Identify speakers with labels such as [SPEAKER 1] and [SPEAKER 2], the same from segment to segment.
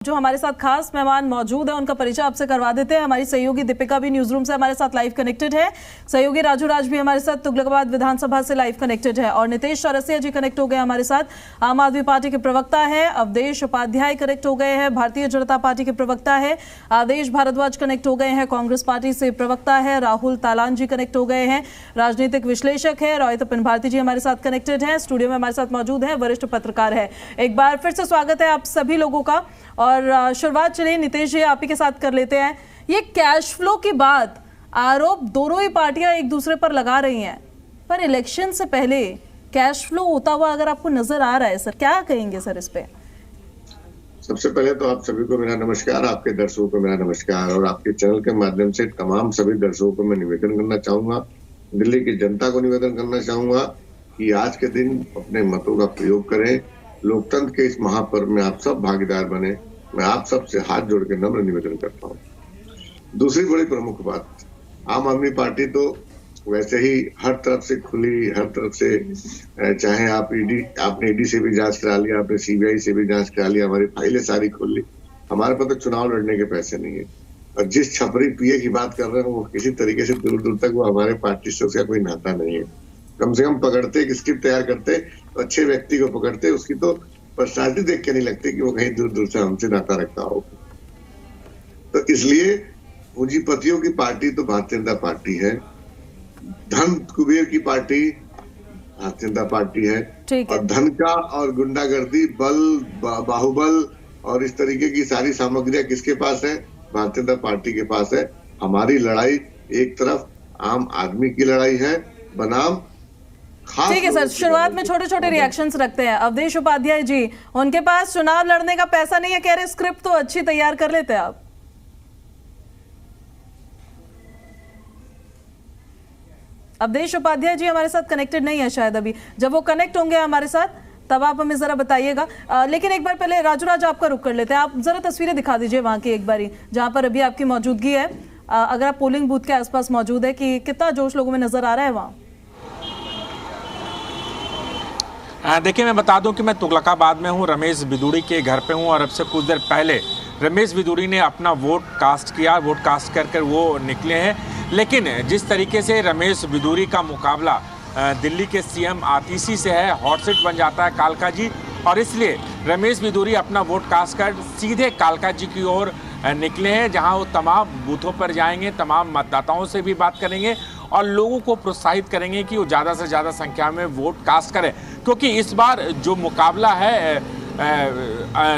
[SPEAKER 1] जो हमारे साथ खास मेहमान मौजूद है उनका परिचय आपसे करवा देते हैं। हमारी सहयोगी दीपिका भी न्यूज रूम से हमारे साथ लाइव कनेक्टेड है, सहयोगी राजू राज भी हमारे साथ तुगलकाबाद विधानसभा से लाइव कनेक्टेड है और नितेश चौरसिया जी कनेक्ट हो गए हमारे साथ। आम आदमी पार्टी के प्रवक्ता है अवधेश उपाध्याय कनेक्ट हो गए हैं, भारतीय जनता पार्टी के प्रवक्ता है आदेश भारद्वाज कनेक्ट हो गए हैं, कांग्रेस पार्टी से प्रवक्ता है राहुल तालान जी कनेक्ट हो गए हैं, राजनीतिक विश्लेषक है रोहित भारती जी हमारे साथ कनेक्टेड है, स्टूडियो में हमारे साथ मौजूद है वरिष्ठ पत्रकार है। एक बार फिर से स्वागत है आप सभी लोगों का। और शुरुआत चलिए नितेश जी आप ही के साथ कर लेते हैं। ये कैश फ्लो की बात आरोप दोनों ही पार्टियां एक दूसरे पर लगा रही हैं, पर इलेक्शन से पहले कैश फ्लो होता हुआ अगर आपको नजर आ रहा है सर, क्या कहेंगे सर इस पे?
[SPEAKER 2] सबसे पहले तो आप सभी को मेरा नमस्कार, आपके दर्शकों को मेरा नमस्कार और आपके चैनल के माध्यम से तमाम सभी दर्शकों को मैं निवेदन करना चाहूंगा, दिल्ली की जनता को निवेदन करना चाहूंगा कि आज के दिन अपने मतों का प्रयोग करें। लोकतंत्र के इस महापर्व में आप सब भागीदार बने, मैं आप सब से हाथ जोड़ के नम्र निवेदन करता हूँ। दूसरी बड़ी प्रमुख बात, आम आदमी पार्टी तो वैसे ही हर तरफ से खुली, हर तरफ से, चाहे आपने ईडी से भी जांच करा लिया, आपने सीबीआई से भी जांच करा लिया, हमारी फाइलें सारी खुल ली। हमारे पास तो चुनाव लड़ने के पैसे नहीं है और जिस छपरी पीए की बात कर रहे हैं वो किसी तरीके से दूर दूर तक वो हमारे पार्टी से उसका कोई नाता नहीं है। कम से कम पकड़ते, एक स्क्रिप्ट तैयार करते, तो अच्छे व्यक्ति को पकड़ते, उसकी तो पर्सनालिटी देख के नहीं लगती कि वो कहीं दूर दूर से हमसे नाता रखता हो। तो इसलिए पूंजीपतियों की पार्टी तो भारतीय जनता पार्टी है, धन कुबेर की पार्टी भारतीय जनता पार्टी है और धन का और गुंडागर्दी, बल, बाहुबल और इस तरीके की सारी सामग्रियां किसके पास है? भारतीय जनता पार्टी के पास है। हमारी लड़ाई एक तरफ आम आदमी की लड़ाई है बनाम,
[SPEAKER 1] ठीक है सर, शुरुआत में छोटे छोटे रिएक्शंस रखते हैं। अवधेश उपाध्याय जी, उनके पास चुनाव लड़ने का पैसा नहीं है, कह रहे स्क्रिप्ट तो अच्छी तैयार कर लेते हैं आप। अवधेश उपाध्याय जी हमारे साथ कनेक्टेड नहीं है शायद अभी, जब वो कनेक्ट होंगे हमारे साथ तब आप हमें जरा बताइएगा। लेकिन एक बार पहले राजू राज आपका रुक कर लेते हैं, आप जरा तस्वीरें दिखा दीजिए वहां की एक बारी जहां पर अभी आपकी मौजूदगी है। अगर आप पोलिंग बूथ के आसपास मौजूद है कि कितना जोश लोगों में नजर आ रहा है वहां?
[SPEAKER 3] देखिए, मैं बता दूं कि मैं तुगलकाबाद में हूं, रमेश बिदूड़ी के घर पे हूं और अब से कुछ देर पहले रमेश बिदूड़ी ने अपना वोट कास्ट किया, वोट कास्ट कर वो निकले हैं। लेकिन जिस तरीके से रमेश बिदूड़ी का मुकाबला दिल्ली के सीएम आतिशी से है, हॉट सीट बन जाता है कालका जी, और इसलिए रमेश बिदूड़ी अपना वोट कास्ट कर सीधे कालका जी की ओर निकले हैं, जहां वो तमाम बूथों पर जाएंगे, तमाम मतदाताओं से भी बात करेंगे और लोगों को प्रोत्साहित करेंगे कि वो ज़्यादा से ज़्यादा संख्या में वोट कास्ट करें, क्योंकि इस बार जो मुकाबला है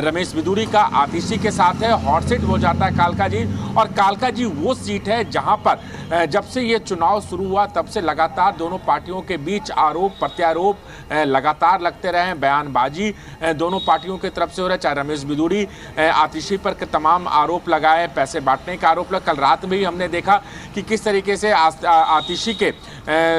[SPEAKER 3] रमेश बिदूड़ी का आतिशी के साथ है। हॉट सीट हो जाता है कालका जी, और कालका जी वो सीट है जहां पर जब से ये चुनाव शुरू हुआ तब से लगातार दोनों पार्टियों के बीच आरोप प्रत्यारोप लगातार लगते रहे हैं, बयानबाजी दोनों पार्टियों की तरफ से हो रहा है। चाहे रमेश बिदूड़ी आतिशी पर तमाम आरोप लगाए, पैसे बांटने का आरोप लगा। कल रात में भी हमने देखा कि किस तरीके से आतिशी के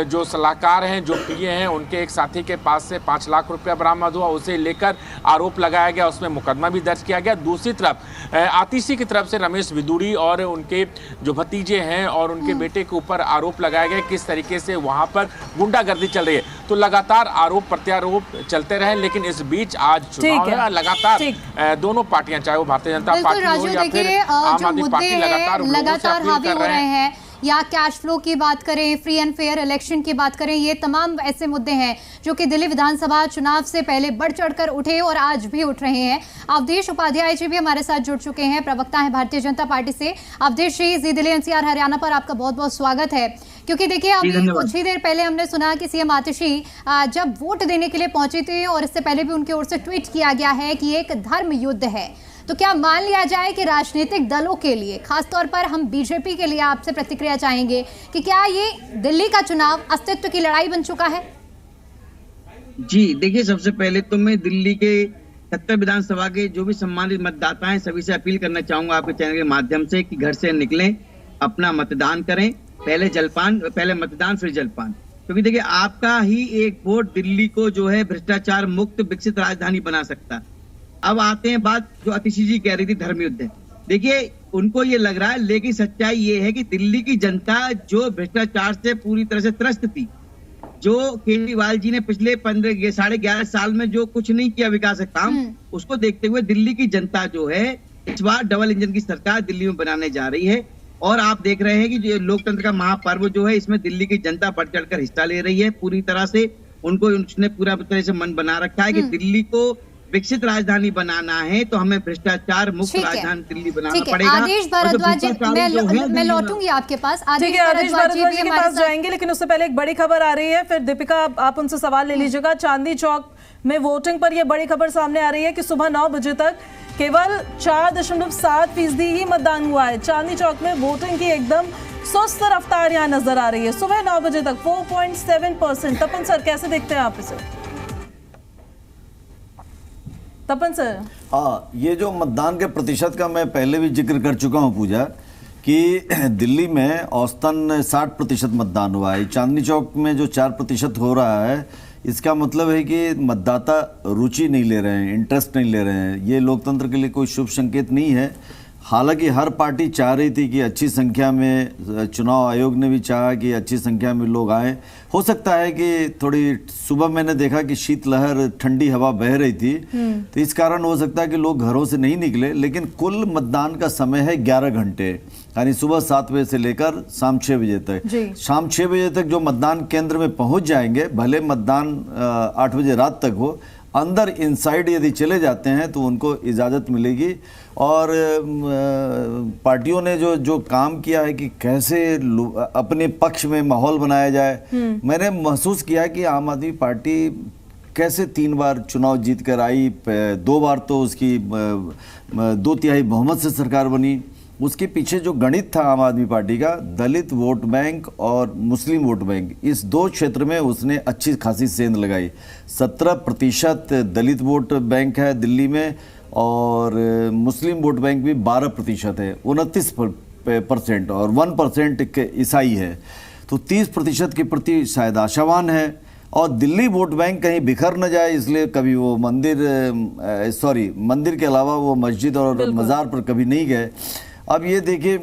[SPEAKER 3] जो सलाहकार हैं, जो पीए हैं, उनके एक साथी के पास से 5 लाख रुपया बरामद हुआ, उसे लेकर आरोप लगाया गया, उसमें मुकदमा भी दर्ज किया गया। दूसरी तरफ आतिशी की तरफ से रमेश बिदूड़ी और उनके जो भतीजे हैं और उनके बेटे के ऊपर आरोप लगाया गया किस तरीके से वहां पर गुंडागर्दी चल रही है। तो लगातार आरोप प्रत्यारोप चलते रहे, लेकिन इस बीच आज चुनाव है, लगातार दोनों पार्टियां, चाहे वो भारतीय जनता पार्टी हो या फिर आम आदमी पार्टी, लगातार
[SPEAKER 4] हावी हो रहे हैं, या कैश फ्लो की बात करें, फ्री एंड फेयर इलेक्शन की बात करें, ये तमाम ऐसे मुद्दे हैं जो कि दिल्ली विधानसभा चुनाव से पहले बढ़ चढ़कर उठे और आज भी उठ रहे हैं। अवधेश उपाध्याय जी भी हमारे साथ जुड़ चुके हैं, प्रवक्ता हैं भारतीय जनता पार्टी से। अवधेश जी, जी दिल्ली एनसीआर हरियाणा पर आपका बहुत बहुत स्वागत है। क्योंकि देखिए, अभी कुछ ही देर पहले हमने सुना कि सीएम आतिशी जब वोट देने के लिए पहुंची थी और इससे पहले भी उनकी ओर से ट्वीट किया गया है कि एक धर्म युद्ध है, तो क्या मान लिया जाए कि राजनीतिक दलों के लिए, खासतौर पर हम बीजेपी के लिए आपसे प्रतिक्रिया चाहेंगे कि क्या ये दिल्ली का चुनाव अस्तित्व की लड़ाई बन चुका है?
[SPEAKER 5] जी देखिए, सबसे पहले तो मैं दिल्ली के 70 विधानसभा के जो भी सम्मानित मतदाता हैं सभी से अपील करना चाहूंगा आपके चैनल के माध्यम से कि घर से निकलें, अपना मतदान करें, पहले मतदान फिर जलपान, क्योंकि देखिए आपका ही एक वोट दिल्ली को जो है भ्रष्टाचार मुक्त विकसित राजधानी बना सकता है। अब आते हैं बात जो आतिशी जी कह रही थी धर्मयुद्ध है। देखिए, उनको ये लग रहा है, लेकिन सच्चाई ये है कि दिल्ली की जनता जो भ्रष्टाचार से पूरी तरह से त्रस्त थी, जो केजरीवाल जी ने पिछले 11.5 साल में जो कुछ नहीं किया विकास काम, उसको देखते हुए दिल्ली की जनता जो है इस बार डबल इंजन की सरकार दिल्ली में बनाने जा रही है। और आप देख रहे हैं कि जो लोकतंत्र का महापर्व जो है, इसमें दिल्ली की जनता बढ़ चढ़कर हिस्सा ले रही है। पूरी तरह से उसने पूरा तरह से मन बना रखा है कि दिल्ली को विकसित राजधानी बनाना है तो हमें भ्रष्टाचार मुक्त राजधानी दिल्ली बनाना पड़ेगा।
[SPEAKER 4] आदेश भारद्वाज, मैं लौटूंगी आपके पास।
[SPEAKER 1] आदेश भारद्वाज जी के पास जाएंगे, लेकिन उससे पहले एक बड़ी खबर आ रही है। फिर दीपिका आप उनसे सवाल ले लीजिएगा। चांदनी चौक में वोटिंग पर यह बड़ी खबर सामने आ रही है कि सुबह 9 बजे तक केवल 4.7% ही मतदान हुआ है। चांदनी चौक में वोटिंग की एकदम सुस्त रफ्तार यहाँ नजर आ रही है। सुबह 9 बजे तक 4.7%। तपन सर, कैसे देखते हैं आप इसे? तपन सर।
[SPEAKER 6] हाँ, ये जो मतदान के प्रतिशत का मैं पहले भी जिक्र कर चुका हूँ पूजा, कि दिल्ली में औसतन 60% मतदान हुआ है। चांदनी चौक में जो 4% हो रहा है, इसका मतलब है कि मतदाता रुचि नहीं ले रहे हैं, इंटरेस्ट नहीं ले रहे हैं। ये लोकतंत्र के लिए कोई शुभ संकेत नहीं है। हालांकि हर पार्टी चाह रही थी कि अच्छी संख्या में, चुनाव आयोग ने भी चाहा कि अच्छी संख्या में लोग आए। हो सकता है कि थोड़ी सुबह मैंने देखा कि शीतलहर, ठंडी हवा बह रही थी, तो इस कारण हो सकता है कि लोग घरों से नहीं निकले। लेकिन कुल मतदान का समय है 11 घंटे, यानी सुबह 7 बजे से लेकर शाम 6 बजे तक। शाम 6 बजे तक जो मतदान केंद्र में पहुंच जाएंगे, भले मतदान 8 बजे रात तक हो, अंदर इनसाइड यदि चले जाते हैं तो उनको इजाज़त मिलेगी। और पार्टियों ने जो काम किया है कि कैसे अपने पक्ष में माहौल बनाया जाए, मैंने महसूस किया कि आम आदमी पार्टी कैसे 3 बार चुनाव जीत कर आई, 2 बार तो उसकी 2/3 बहुमत से सरकार बनी। उसके पीछे जो गणित था आम आदमी पार्टी का, दलित वोट बैंक और मुस्लिम वोट बैंक, इस 2 क्षेत्र में उसने अच्छी खासी सेंध लगाई। 17% दलित वोट बैंक है दिल्ली में, और मुस्लिम वोट बैंक भी 12% है, 29% और 1% ईसाई है। तो 30% के प्रति शायद आशावान है। और दिल्ली वोट बैंक कहीं बिखर न जाए, इसलिए कभी वो मंदिर के अलावा वो मस्जिद और मज़ार पर कभी नहीं गए। अब ये देखिए,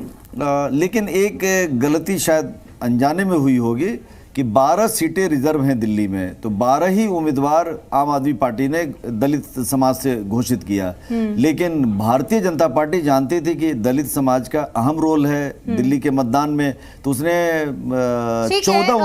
[SPEAKER 6] लेकिन एक गलती शायद अनजाने में हुई होगी कि 12 सीटें रिजर्व हैं दिल्ली में, तो 12 ही उम्मीदवार आम आदमी पार्टी ने दलित समाज से घोषित किया। लेकिन भारतीय जनता पार्टी जानती थी कि दलित समाज का अहम रोल है दिल्ली के मतदान में, तो उसने 14